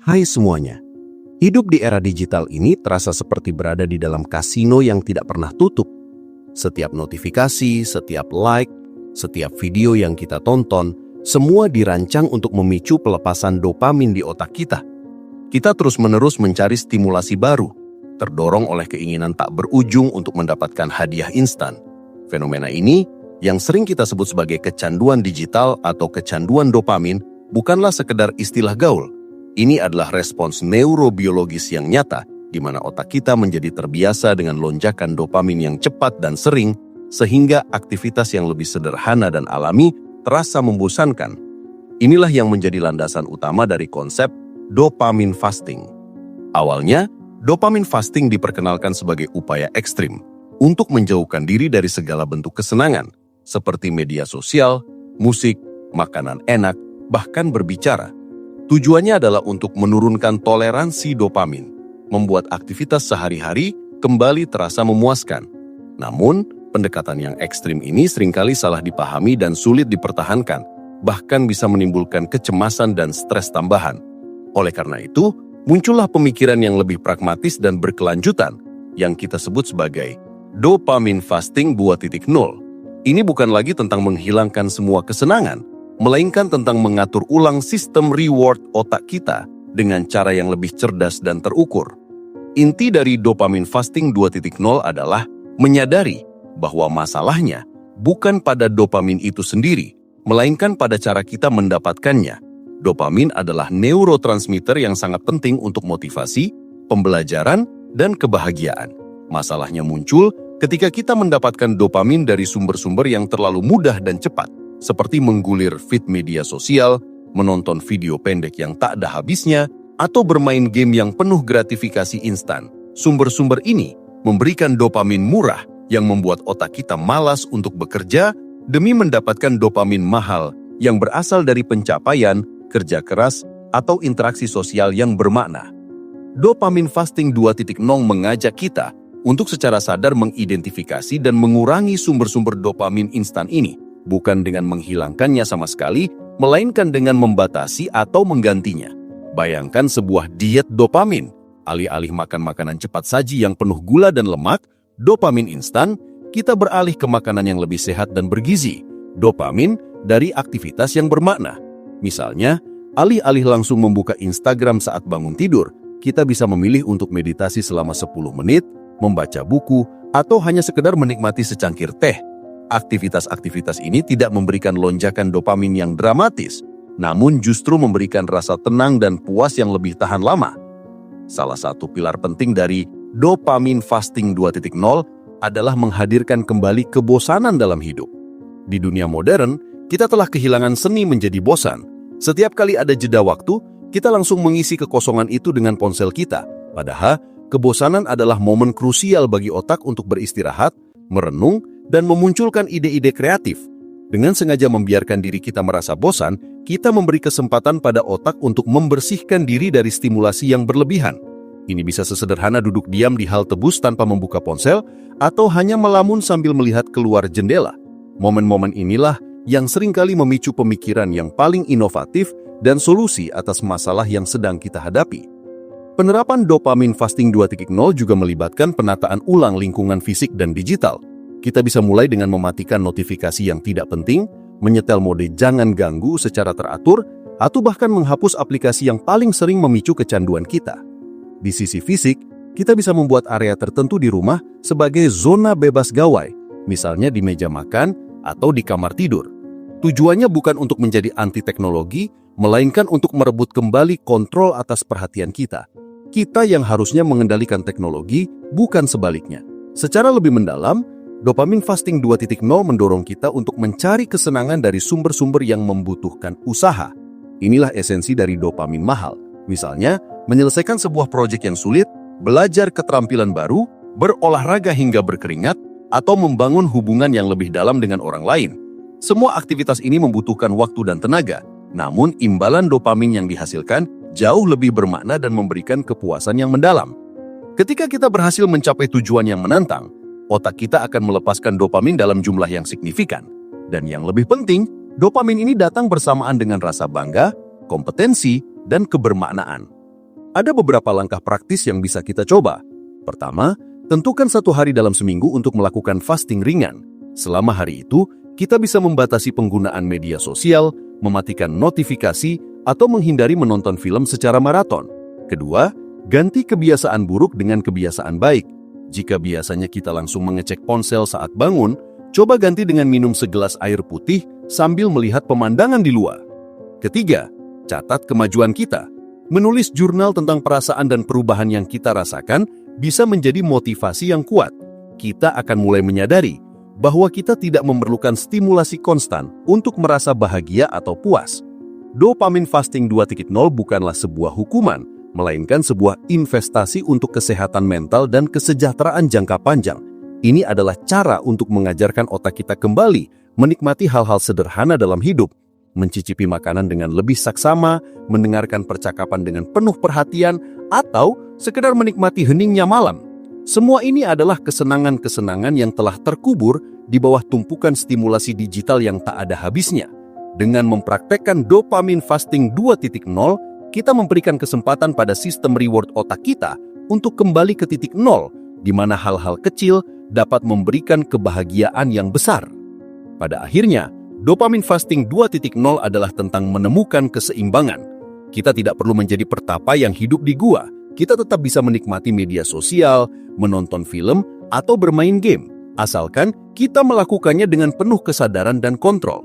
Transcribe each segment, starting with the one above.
Hai semuanya, hidup di era digital ini terasa seperti berada di dalam kasino yang tidak pernah tutup. Setiap notifikasi, setiap like, setiap video yang kita tonton, semua dirancang untuk memicu pelepasan dopamin di otak kita. Kita terus-menerus mencari stimulasi baru, terdorong oleh keinginan tak berujung untuk mendapatkan hadiah instan. Fenomena ini, yang sering kita sebut sebagai kecanduan digital atau kecanduan dopamin, bukanlah sekedar istilah gaul. Ini adalah respons neurobiologis yang nyata, di mana otak kita menjadi terbiasa dengan lonjakan dopamin yang cepat dan sering, sehingga aktivitas yang lebih sederhana dan alami terasa membosankan. Inilah yang menjadi landasan utama dari konsep dopamine fasting. Awalnya, dopamine fasting diperkenalkan sebagai upaya ekstrim untuk menjauhkan diri dari segala bentuk kesenangan, seperti media sosial, musik, makanan enak, bahkan berbicara. Tujuannya adalah untuk menurunkan toleransi dopamin, membuat aktivitas sehari-hari kembali terasa memuaskan. Namun, pendekatan yang ekstrim ini seringkali salah dipahami dan sulit dipertahankan, bahkan bisa menimbulkan kecemasan dan stres tambahan. Oleh karena itu, muncullah pemikiran yang lebih pragmatis dan berkelanjutan, yang kita sebut sebagai dopamine fasting 2.0. Ini bukan lagi tentang menghilangkan semua kesenangan, melainkan tentang mengatur ulang sistem reward otak kita dengan cara yang lebih cerdas dan terukur. Inti dari dopamine fasting 2.0 adalah menyadari bahwa masalahnya bukan pada dopamin itu sendiri, melainkan pada cara kita mendapatkannya. Dopamin adalah neurotransmitter yang sangat penting untuk motivasi, pembelajaran, dan kebahagiaan. Masalahnya muncul ketika kita mendapatkan dopamin dari sumber-sumber yang terlalu mudah dan cepat, seperti menggulir feed media sosial, menonton video pendek yang tak ada habisnya, atau bermain game yang penuh gratifikasi instan. Sumber-sumber ini memberikan dopamin murah yang membuat otak kita malas untuk bekerja demi mendapatkan dopamin mahal yang berasal dari pencapaian, kerja keras, atau interaksi sosial yang bermakna. Dopamine fasting 2.0 mengajak kita untuk secara sadar mengidentifikasi dan mengurangi sumber-sumber dopamin instan ini, bukan dengan menghilangkannya sama sekali, melainkan dengan membatasi atau menggantinya. Bayangkan sebuah diet dopamin. Alih-alih makan makanan cepat saji yang penuh gula dan lemak, dopamin instan, kita beralih ke makanan yang lebih sehat dan bergizi. Dopamin dari aktivitas yang bermakna. Misalnya, alih-alih langsung membuka Instagram saat bangun tidur, kita bisa memilih untuk meditasi selama 10 menit, membaca buku, atau hanya sekedar menikmati secangkir teh. Aktivitas-aktivitas ini tidak memberikan lonjakan dopamin yang dramatis, namun justru memberikan rasa tenang dan puas yang lebih tahan lama. Salah satu pilar penting dari dopamine fasting 2.0 adalah menghadirkan kembali kebosanan dalam hidup. Di dunia modern, kita telah kehilangan seni menjadi bosan. Setiap kali ada jeda waktu, kita langsung mengisi kekosongan itu dengan ponsel kita. Padahal, kebosanan adalah momen krusial bagi otak untuk beristirahat, merenung, dan memunculkan ide-ide kreatif. Dengan sengaja membiarkan diri kita merasa bosan, kita memberi kesempatan pada otak untuk membersihkan diri dari stimulasi yang berlebihan. Ini bisa sesederhana duduk diam di halte bus tanpa membuka ponsel, atau hanya melamun sambil melihat keluar jendela. Momen-momen inilah yang seringkali memicu pemikiran yang paling inovatif dan solusi atas masalah yang sedang kita hadapi. Penerapan dopamine fasting 2.0 juga melibatkan penataan ulang lingkungan fisik dan digital. Kita bisa mulai dengan mematikan notifikasi yang tidak penting, menyetel mode jangan ganggu secara teratur, atau bahkan menghapus aplikasi yang paling sering memicu kecanduan kita. Di sisi fisik, kita bisa membuat area tertentu di rumah sebagai zona bebas gawai, misalnya di meja makan atau di kamar tidur. Tujuannya bukan untuk menjadi anti teknologi, melainkan untuk merebut kembali kontrol atas perhatian kita. Kita yang harusnya mengendalikan teknologi, bukan sebaliknya. Secara lebih mendalam, dopamine fasting 2.0 mendorong kita untuk mencari kesenangan dari sumber-sumber yang membutuhkan usaha. Inilah esensi dari dopamin mahal. Misalnya, menyelesaikan sebuah proyek yang sulit, belajar keterampilan baru, berolahraga hingga berkeringat, atau membangun hubungan yang lebih dalam dengan orang lain. Semua aktivitas ini membutuhkan waktu dan tenaga, namun imbalan dopamin yang dihasilkan jauh lebih bermakna dan memberikan kepuasan yang mendalam. Ketika kita berhasil mencapai tujuan yang menantang, otak kita akan melepaskan dopamin dalam jumlah yang signifikan. Dan yang lebih penting, dopamin ini datang bersamaan dengan rasa bangga, kompetensi, dan kebermaknaan. Ada beberapa langkah praktis yang bisa kita coba. Pertama, tentukan 1 hari dalam seminggu untuk melakukan fasting ringan. Selama hari itu, kita bisa membatasi penggunaan media sosial, mematikan notifikasi, atau menghindari menonton film secara maraton. Kedua, ganti kebiasaan buruk dengan kebiasaan baik. Jika biasanya kita langsung mengecek ponsel saat bangun, coba ganti dengan minum segelas air putih sambil melihat pemandangan di luar. Ketiga, catat kemajuan kita. Menulis jurnal tentang perasaan dan perubahan yang kita rasakan bisa menjadi motivasi yang kuat. Kita akan mulai menyadari bahwa kita tidak memerlukan stimulasi konstan untuk merasa bahagia atau puas. Dopamine fasting 2.0 bukanlah sebuah hukuman, melainkan sebuah investasi untuk kesehatan mental dan kesejahteraan jangka panjang. Ini adalah cara untuk mengajarkan otak kita kembali menikmati hal-hal sederhana dalam hidup, mencicipi makanan dengan lebih saksama, mendengarkan percakapan dengan penuh perhatian, atau sekedar menikmati heningnya malam. Semua ini adalah kesenangan-kesenangan yang telah terkubur di bawah tumpukan stimulasi digital yang tak ada habisnya. Dengan mempraktekkan dopamine fasting 2.0, kita memberikan kesempatan pada sistem reward otak kita untuk kembali ke titik nol, di mana hal-hal kecil dapat memberikan kebahagiaan yang besar. Pada akhirnya, dopamine fasting 2.0 adalah tentang menemukan keseimbangan. Kita tidak perlu menjadi pertapa yang hidup di gua. Kita tetap bisa menikmati media sosial, menonton film, atau bermain game, asalkan kita melakukannya dengan penuh kesadaran dan kontrol.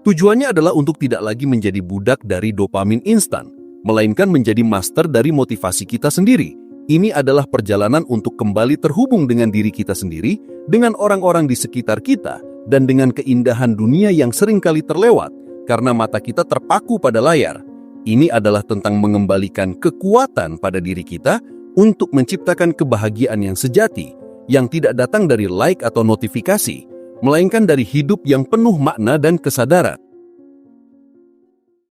Tujuannya adalah untuk tidak lagi menjadi budak dari dopamin instan, melainkan menjadi master dari motivasi kita sendiri. Ini adalah perjalanan untuk kembali terhubung dengan diri kita sendiri, dengan orang-orang di sekitar kita, dan dengan keindahan dunia yang seringkali terlewat karena mata kita terpaku pada layar. Ini adalah tentang mengembalikan kekuatan pada diri kita untuk menciptakan kebahagiaan yang sejati, yang tidak datang dari like atau notifikasi, melainkan dari hidup yang penuh makna dan kesadaran.